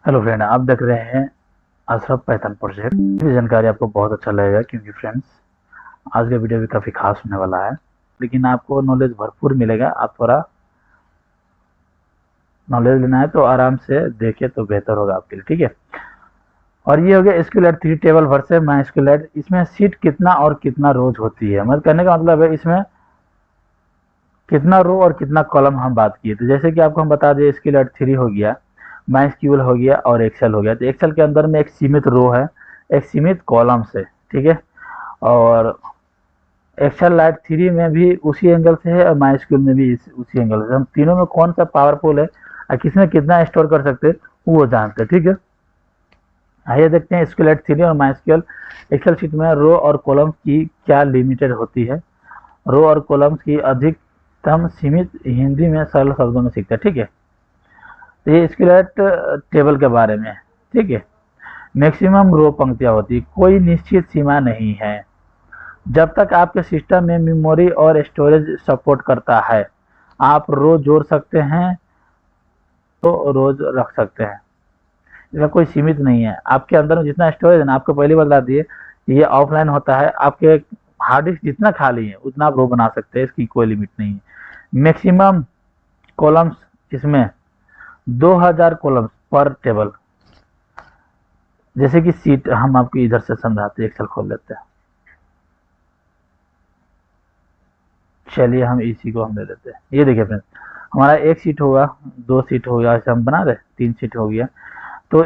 Hello friend, आप देख रहे हैं अशरफ पाइथन प्रोजेक्ट। ये जानकारी आपको बहुत अच्छा लगेगा क्योंकि फ्रेंड्स आज का वीडियो भी काफ़ी खास होने वाला है, लेकिन आपको नॉलेज भरपूर मिलेगा। आप थोड़ा नॉलेज लेना है तो आराम से देखें तो बेहतर होगा आपके लिए, ठीक है। और ये हो गया SQL 3 table versus my SQL. इसमें सीट कितना और कितना रोज होती है, मतलब कहने का मतलब है इसमें कितना रो और कितना कॉलम हम बात किए। तो जैसे कि आपको हम बता दें, एसक्यूएल 3 हो गया, माइस्क्यूल हो गया और एक्सेल हो गया। तो एक्सेल के अंदर में एक सीमित रो है, एक सीमित कॉलम से, ठीक है। और एक्सेल लाइट 3 में भी उसी एंगल से है और माइस्क्यूल में भी उसी एंगल से। हम तीनों में कौन सा पावरफुल है और किसमें कितना स्टोर कर सकते हैं वो जानते हैं, ठीक है। आइए देखते हैं एसक्यूएल 3 और माइस्क्यूल एक्सेल शीट में रो और कॉलम की क्या लिमिटेड होती है। रो और कॉलम्स की अधिकतम सीमित हिंदी में सरल शब्दों में सीखते हैं, ठीक है। तो ये स्केलेट टेबल के बारे में है, ठीक है। मैक्सिमम रो पंक्तियां होती, कोई निश्चित सीमा नहीं है। जब तक आपके सिस्टम में मेमोरी और स्टोरेज सपोर्ट करता है, आप रो जोड़ सकते हैं तो रोज रख सकते हैं। इसका कोई सीमित नहीं है। आपके अंदर में जितना स्टोरेज है ना, आपको पहले बता दिए ये ऑफलाइन होता है। आपके हार्ड डिस्क जितना खाली है उतना आप रो बना सकते हैं, इसकी कोई लिमिट नहीं है। मैक्सिमम कॉलम्स इसमें 2000 कॉलम्स पर टेबल। जैसे कि सीट हम आपको इधर से समझाते हैं, एक्सेल खोल लेते हैं। चलिए हम इसी को हम ले लेते हैं। ये देखिए फ्रेंड्स, हमारा एक सीट होगा, दो सीट होगा, ऐसे हम बना रहे, तीन सीट हो गया। तो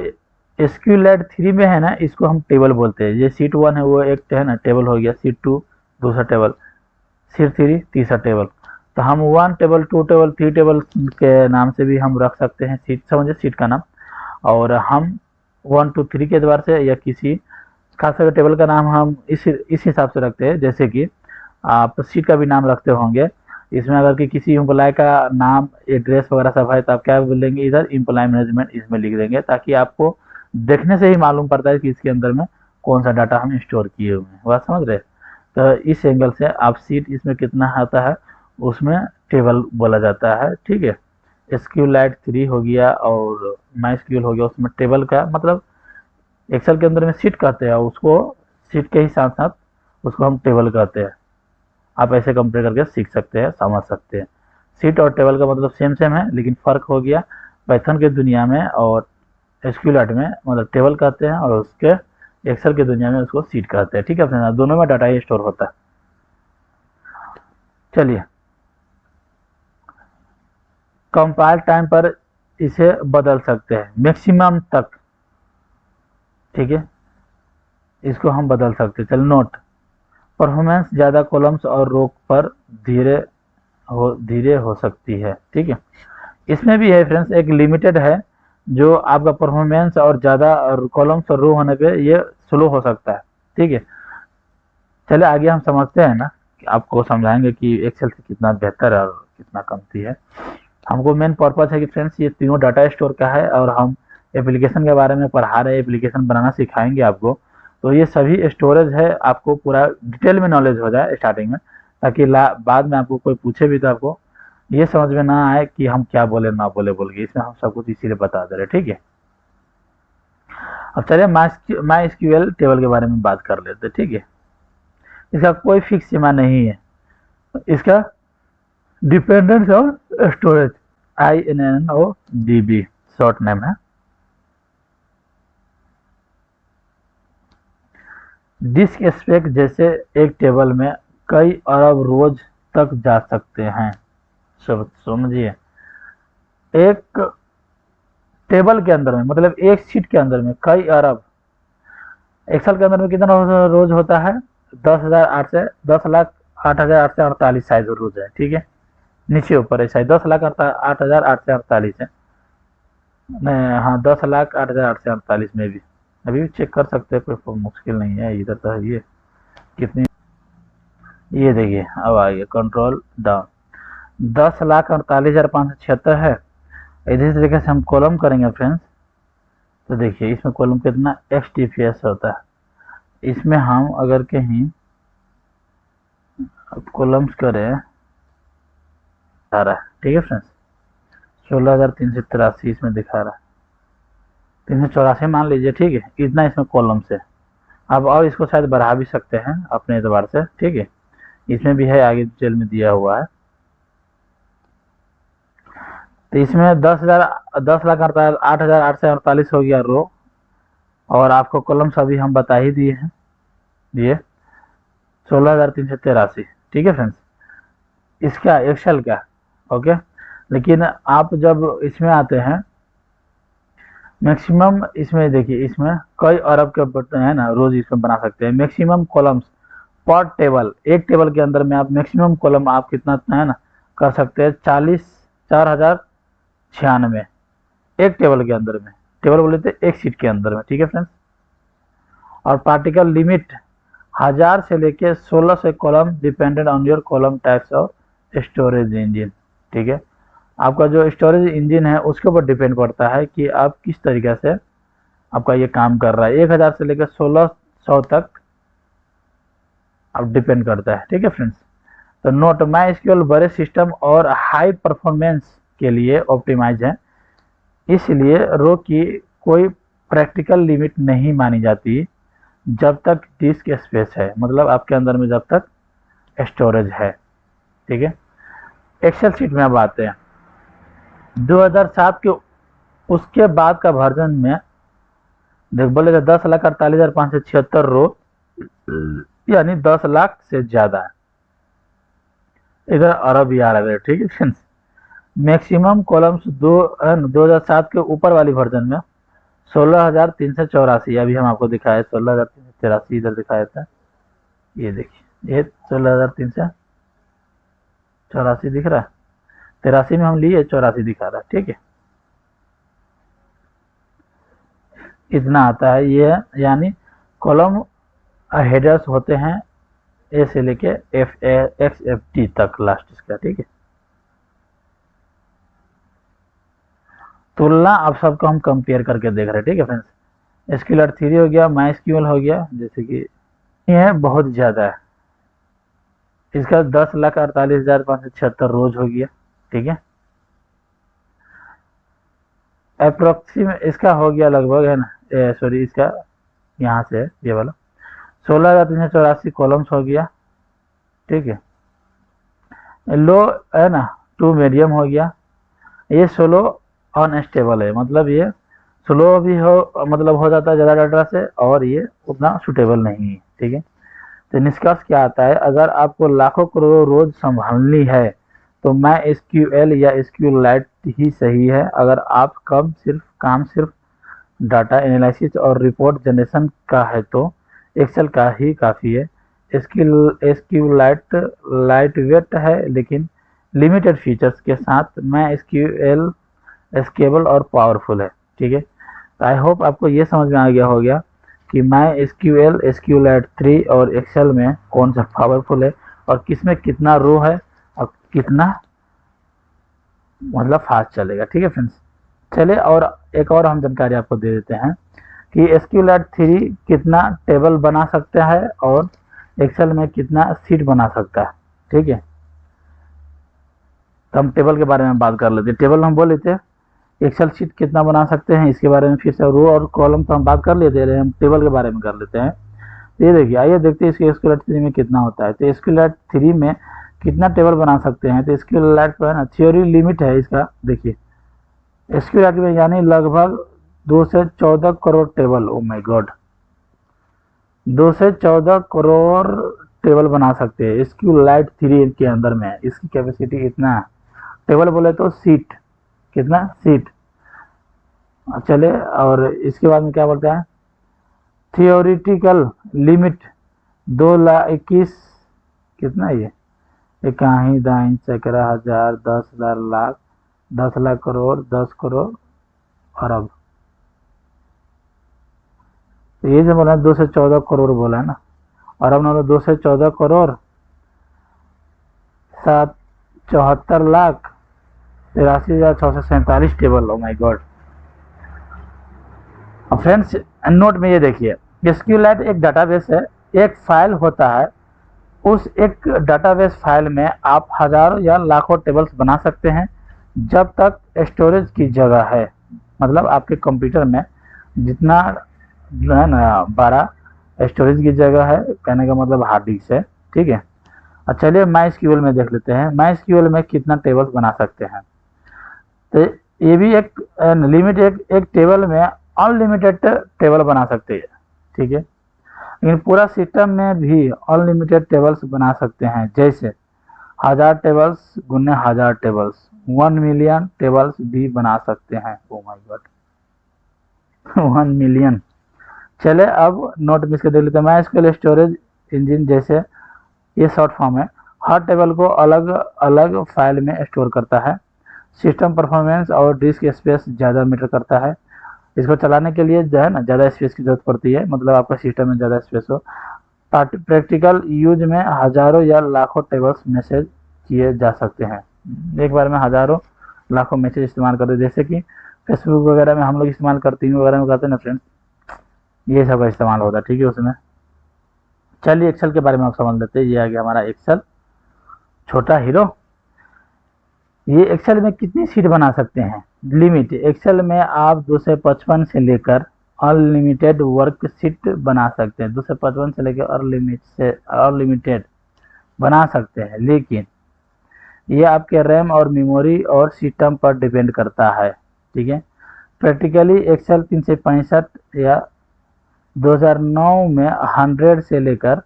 एसक्यूएल 3 में है ना, इसको हम टेबल बोलते हैं। ये सीट 1 है, वो एक है ना टेबल हो गया। सीट 2 दूसरा टेबल, सीट 3 तीसरा टेबल। तो हम 1 टेबल, 2 टेबल, 3 टेबल के नाम से भी हम रख सकते हैं सीट, समझे, सीट का नाम। और हम 1 2 3 के द्वार से या किसी खास करके टेबल का नाम हम इस हिसाब से रखते हैं। जैसे कि आप सीट का भी नाम रखते होंगे। इसमें अगर कि किसी एम्प्लॉय का नाम, एड्रेस वगैरह सब है तो आप क्या बोलेंगे, इधर एम्प्लॉय मैनेजमेंट इसमें लिख देंगे, ताकि आपको देखने से ही मालूम पड़ता है कि इसके अंदर में कौन सा डाटा हम स्टोर किए हुए हैं। बात समझ रहे हैं। तो इस एंगल से आप सीट इसमें कितना आता है उसमें टेबल बोला जाता है, ठीक है। एसक्यूएल 3 हो गया और माइस्क्यूल हो गया, उसमें टेबल का मतलब एक्सेल के अंदर में सीट कहते हैं, उसको सीट के ही साथ साथ उसको हम टेबल कहते हैं। आप ऐसे कंपेयर करके सीख सकते हैं, समझ सकते हैं। सीट और टेबल का मतलब सेम सेम है, लेकिन फ़र्क हो गया पाइथन के दुनिया में और एसक्यूएल में मतलब टेबल कहते हैं, और उसके एक्सेल की दुनिया में उसको सीट कहते हैं, ठीक है फ्रेंड। दोनों में डाटा ही स्टोर होता है। चलिए, कंपाइल टाइम पर इसे बदल सकते हैं मैक्सिमम तक, ठीक है। इसको हम बदल सकते हैं। चल नोट, परफॉर्मेंस ज़्यादा कॉलम्स और रो पर धीरे धीरे हो सकती है, ठीक है। इसमें भी है फ्रेंड्स, एक लिमिटेड है जो आपका परफॉर्मेंस और ज़्यादा कॉलम्स और रो होने पे ये स्लो हो सकता है, ठीक है। चलिए आगे हम समझते हैं ना, कि आपको समझाएंगे कि एक्सेल से कितना बेहतर है और कितना कमती है। हमको मेन पर्पज है कि फ्रेंड्स ये तीनों डाटा स्टोर का है और हम एप्लीकेशन के बारे में पढ़ा रहे हैं, एप्लीकेशन बनाना सिखाएंगे आपको। तो ये सभी स्टोरेज है, आपको पूरा डिटेल में नॉलेज हो जाए स्टार्टिंग में, ताकि बाद में आपको कोई पूछे भी तो आपको ये समझ में ना आए कि हम क्या बोले ना बोले बोल के। इसमें हम सब कुछ इसीलिए बता दे रहे, ठीक है। अब चलिए माई एसक्यूएल टेबल के बारे में बात कर लेते हैं, ठीक है। इसका कोई फिक्स सीमा नहीं है। इसका dependence on storage, INNODB short name है। डिस्क स्पेस जैसे एक टेबल में कई अरब रोज तक जा सकते हैं। सब समझिए, एक टेबल के अंदर में मतलब एक सीट के अंदर में कई अरब। एक्सेल के अंदर में कितना रोज होता है, 10,008 से 10,08,848 साइज रोज है, ठीक है। नीचे ऊपर है शायद 10,08,848 है। नहीं, हाँ 10,08,848 में भी अभी भी चेक कर सकते हैं, कोई मुश्किल नहीं है। इधर तो है ये कितनी, ये देखिए अब आ गया कंट्रोल डाउन, 10,48,576 है। इसी तरीके से हम कॉलम करेंगे फ्रेंड्स, तो देखिए इसमें कॉलम कितना XTPS होता है। इसमें हम अगर कहीं कॉलम्स करें आ रहा है, ठीक है फ्रेंड्स, 16,383 इसमें दिखा रहा है। 384 मान लीजिए, ठीक है। इतना इसमें कॉलम्स है। अब और इसको शायद बढ़ा भी सकते हैं अपने एतबार से, ठीक है। इसमें भी है, आगे डिटेल में दिया हुआ है। तो इसमें 10,08,848 हो गया रो, और आपको कॉलम्स अभी हम बता ही दिए हैं, दिए 16,383, ठीक है फ्रेंड्स। इसका एक्सेल का, ओके। लेकिन आप जब इसमें आते हैं मैक्सिमम, इसमें देखिए, इसमें कई अरब के बटन है ना, रोज इसमें बना सकते हैं। मैक्सिमम कॉलम्स पर टेबल, एक टेबल के अंदर में आप मैक्सिमम कॉलम आप कितना है ना कर सकते हैं, 4,96 एक टेबल के अंदर में। टेबल बोले थे एक सीट के अंदर में, ठीक है फ्रेंड्स। और पार्टिकल लिमिट 1000 से लेके 1600 column, dependent on your column types of storage engine, ठीक है। आपका जो स्टोरेज इंजन है उसके ऊपर डिपेंड पड़ता है कि आप किस तरीके से आपका ये काम कर रहा है। 1000 से लेकर 1600 तक अब डिपेंड करता है, ठीक है फ्रेंड्स। तो नोट, MySQL बड़े सिस्टम और हाई परफॉर्मेंस के लिए ऑप्टिमाइज है, इसलिए रो की कोई प्रैक्टिकल लिमिट नहीं मानी जाती जब तक डिस्क स्पेस है, मतलब आपके अंदर में जब तक स्टोरेज है, ठीक है। एक्सेल शीट में अब आते हैं 2007 के उसके बाद का वर्जन में देख बोले 10,48,576 रो, यानी 10 लाख से ज्यादा है। इधर अरब ही आ रहा है, ठीक है फ्रेंड्स। मैक्सिमम कॉलम्स 2007 के ऊपर वाली वर्जन में 16,384, अभी हम आपको दिखाए 16,383, इधर दिखाया था, ये देखिए, ये 16,384 दिख रहा है। 83 में हम लिए, 84 दिखा रहा है, ठीक है। इतना आता है ये, यानी कॉलम हेडर्स होते हैं ए से लेके XFT तक लास्ट इसका, ठीक है। तुलना अब सबको हम कंपेयर करके देख रहे हैं, ठीक है फ्रेंड्स। SQL 3 हो गया, MySQL हो गया, जैसे कि ये बहुत ज़्यादा है, इसका 10,48,576 रोज हो गया, ठीक है। अप्रोक्सीमेट इसका हो गया लगभग, है ना, सॉरी, इसका यहाँ से ये वाला 16,384 कॉलम्स हो गया, ठीक है। लो है ना, 2 मीडियम हो गया। ये स्लो अनस्टेबल है, मतलब ये स्लो भी हो, मतलब हो जाता है ज़्यादा डाटा से, और ये उतना सुटेबल नहीं है, ठीक है। तो निष्कर्ष क्या आता है, अगर आपको लाखों करोड़ों रोज संभालनी है तो MySQL या SQLite ही सही है। अगर आप सिर्फ डाटा एनालिसिस और रिपोर्ट जनरेशन का है तो एक्सेल का ही काफ़ी है। SQLite लाइट वेट है लेकिन लिमिटेड फीचर्स के साथ। MySQL स्केलेबल और पावरफुल है, ठीक है। आई होप आपको ये समझ में आ गया हो गया कि MySQL, SQLite 3 और एक्सेल में कौन सा पावरफुल है और किसमें कितना रो है और कितना मतलब फास्ट चलेगा, ठीक है फ्रेंड्स। चलिए और एक और हम जानकारी आपको दे देते हैं कि SQLite 3 कितना टेबल बना सकता है और एक्सेल में कितना सीट बना सकता है, ठीक है। तो हम टेबल के बारे में बात कर लेते हैं। टेबल हम बोल लेते हैं, एक्सेल शीट कितना बना सकते हैं इसके बारे में, फिर से रो और कॉलम तो हम बात कर लेते हैं, हम टेबल के बारे में कर लेते हैं। तो ये देखिए, आइए देखते हैं इसके SQLite 3 में कितना होता है। तो SQLite 3 में कितना टेबल बना सकते हैं, तो SQLite पर है ना थ्योरी लिमिट है इसका, देखिए SQLite में यानी लगभग 2 से 14 crore table, oh my God, 2 से 14 करोड़ टेबल बना सकते हैं SQLite 3 के अंदर में। इसकी कैपेसिटी इतना है। टेबल बोले तो सीट, कितना सीट। चले और इसके बाद में क्या बोलते हैं, थियोरिटिकल लिमिट 2,21,000, कितना ये इकाई दाइन सैकड़ा हजार 10,000 लाख 10 लाख करोड़ 10 करोड़ अरब। तो ये जो बोला 2 से 14 करोड़ बोला है ना, अरब ना 2 से 14 crore 74 lakh 83,647 table. Oh my God. Friends note में ये देखिए, SQLite एक डाटाबेस है, एक फाइल होता है। उस एक डाटाबेस फाइल में आप हजारों या लाखों टेबल्स बना सकते हैं जब तक स्टोरेज की जगह है, मतलब आपके कंप्यूटर में जितना जो है ना 12 स्टोरेज की जगह है, कहने का मतलब हार्ड डिस्क है, ठीक है। अच्छा चलिए माई एसक्यूएल में देख लेते हैं, माई एसक्यूएल में कितना टेबल्स बना सकते हैं। तो ये भी एक लिमिट, एक टेबल में अनलिमिटेड टेबल बना सकते हैं, ठीक है। लेकिन पूरा सिस्टम में भी अनलिमिटेड टेबल्स बना सकते हैं, जैसे 1000 टेबल्स गुने 1000 टेबल्स, 1 मिलियन टेबल्स भी बना सकते हैं। Oh my God 1 million. चले अब नोट मिस के देख लेते हैं। माई एसक्यूएल स्टोरेज इंजन जैसे ये शॉर्ट फॉर्म है, हर टेबल को अलग अलग फाइल में स्टोर करता है। सिस्टम परफॉर्मेंस और डिस्क स्पेस ज़्यादा मैटर करता है। इसको चलाने के लिए जो है ना ज़्यादा स्पेस की जरूरत पड़ती है, मतलब आपका सिस्टम में ज़्यादा स्पेस हो। प्रैक्टिकल यूज में हजारों या लाखों टेबल्स मैसेज किए जा सकते हैं, एक बार में हजारों लाखों मैसेज इस्तेमाल करते हैं, जैसे कि फेसबुक वगैरह में हम लोग इस्तेमाल करते हैं, वगैरह में करते हैं ना फ्रेंड्स, ये सब का इस्तेमाल होता है, ठीक है उसमें। चलिए एक्सेल के बारे में आप समझ लेते हैं। ये आ गया हमारा एक्सेल, छोटा हीरो। ये एक्सेल में कितनी सीट बना सकते हैं, लिमिट। एक्सेल में आप 255 से लेकर अनलिमिटेड वर्क सीट बना सकते हैं, 255 से लेकर अनलिमिटेड बना सकते हैं, लेकिन ये आपके रैम और मेमोरी और सिस्टम पर डिपेंड करता है, ठीक है। प्रैक्टिकली एक्सेल 365 या 2009 में 100 से लेकर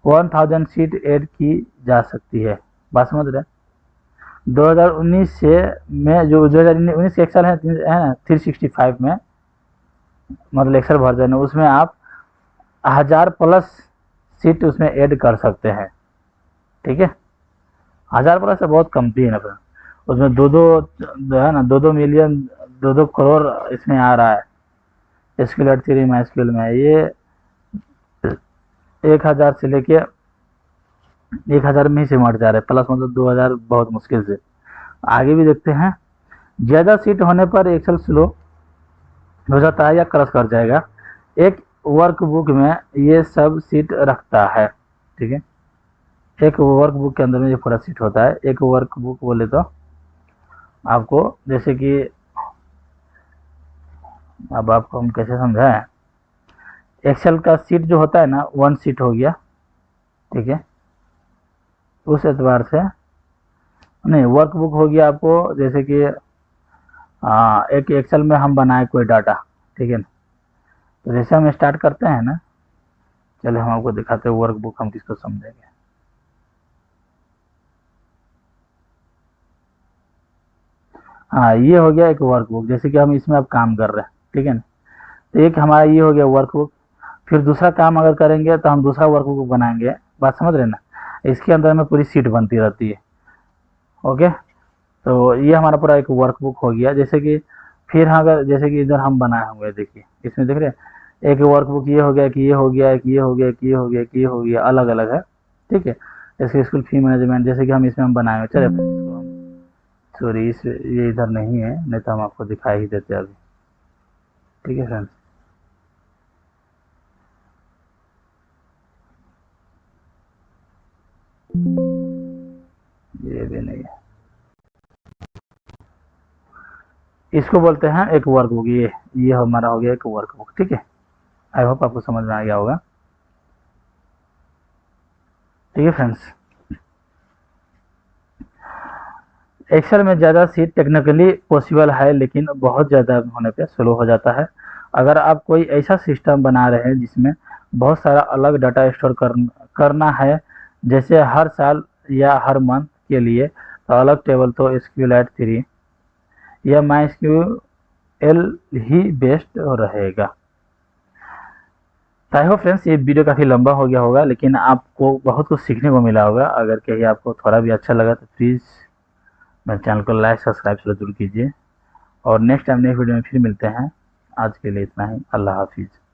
1000 सीट ऐड की जा सकती है, बात समझ रहे हैं। 2019 से में जो 2019 एक्सेल है ना 365 में, मतलब एक्सेल वर्जन है, उसमें आप 1000 प्लस सीट उसमें ऐड कर सकते हैं, ठीक है। 1000 प्लस से बहुत कम थी ना फिर, उसमें दो दो है ना 2-2 मिलियन 2-2 करोड़ इसमें आ रहा है। एसक्यूएल 3 में एसक्यूएल में ये 1000 से लेके 1000 में ही सिमट जा रहे हैं, प्लस मतलब 2000 बहुत मुश्किल से। आगे भी देखते हैं। ज़्यादा सीट होने पर एक्सेल स्लो हो जाता है या क्रश कर जाएगा। एक वर्कबुक में ये सब सीट रखता है, ठीक है। एक वर्कबुक के अंदर में ये पूरा सीट होता है। एक वर्कबुक बोले तो आपको, जैसे कि अब आपको हम कैसे समझाएं, एक्सेल का सीट जो होता है ना 1 सीट हो गया, ठीक है। उस एतबार से नहीं, वर्कबुक हो गया आपको, जैसे कि एक एक्सेल में हम बनाए कोई डाटा, ठीक है ना। तो जैसे हम स्टार्ट करते हैं ना, चले हम आपको दिखाते हैं वर्कबुक हम किसको समझेंगे। हाँ ये हो गया एक वर्कबुक, जैसे कि हम इसमें अब काम कर रहे हैं, ठीक है ना। तो एक हमारा ये हो गया वर्कबुक। फिर दूसरा काम अगर करेंगे तो हम दूसरा वर्कबुक बनाएंगे, बात समझ रहे ना। इसके अंदर में पूरी सीट बनती रहती है, ओके। तो ये हमारा पूरा एक वर्कबुक हो गया। जैसे कि फिर अगर जैसे कि इधर हम बनाए हुए देखिए, इसमें देख रहे हैं एक वर्कबुक ये हो गया, कि ये हो गया, एक ये हो गया, कि ये हो गया, कि ये हो गया, अलग अलग है, ठीक है। जैसे स्कूल फी मैनेजमेंट, जैसे कि हम इसमें हम बनाए हुए, चले इसको हम, सॉरी इस ये इधर नहीं है, नहीं तो हम आपको दिखाई ही देते अभी, ठीक है फ्रेंड्स। ये भी नहीं है, इसको बोलते हैं एक वर्कबुक। ये हमारा हो गया एक वर्कबुक, ठीक है। आई होप आपको समझ में आ गया होगा, ठीक है फ्रेंड्स। एक्सेल में ज़्यादा सीट टेक्निकली पॉसिबल है, लेकिन बहुत ज़्यादा होने पे स्लो हो जाता है। अगर आप कोई ऐसा सिस्टम बना रहे हैं जिसमें बहुत सारा अलग डाटा स्टोर करना है, जैसे हर साल या हर मंथ के लिए, तो अलग टेबल तो एसक्यूएल 3 या माई एसक्यूएल ही बेस्ट रहेगा। आई होप फ्रेंड्स ये वीडियो काफ़ी लंबा हो गया होगा, लेकिन आपको बहुत कुछ सीखने को मिला होगा। अगर कहीं आपको थोड़ा भी अच्छा लगा तो प्लीज़ मेरे चैनल को लाइक सब्सक्राइब जरूर कीजिए, और नेक्स्ट टाइम नेक्स्ट वीडियो में फिर मिलते हैं। आज के लिए इतना ही, अल्लाह हाफिज़।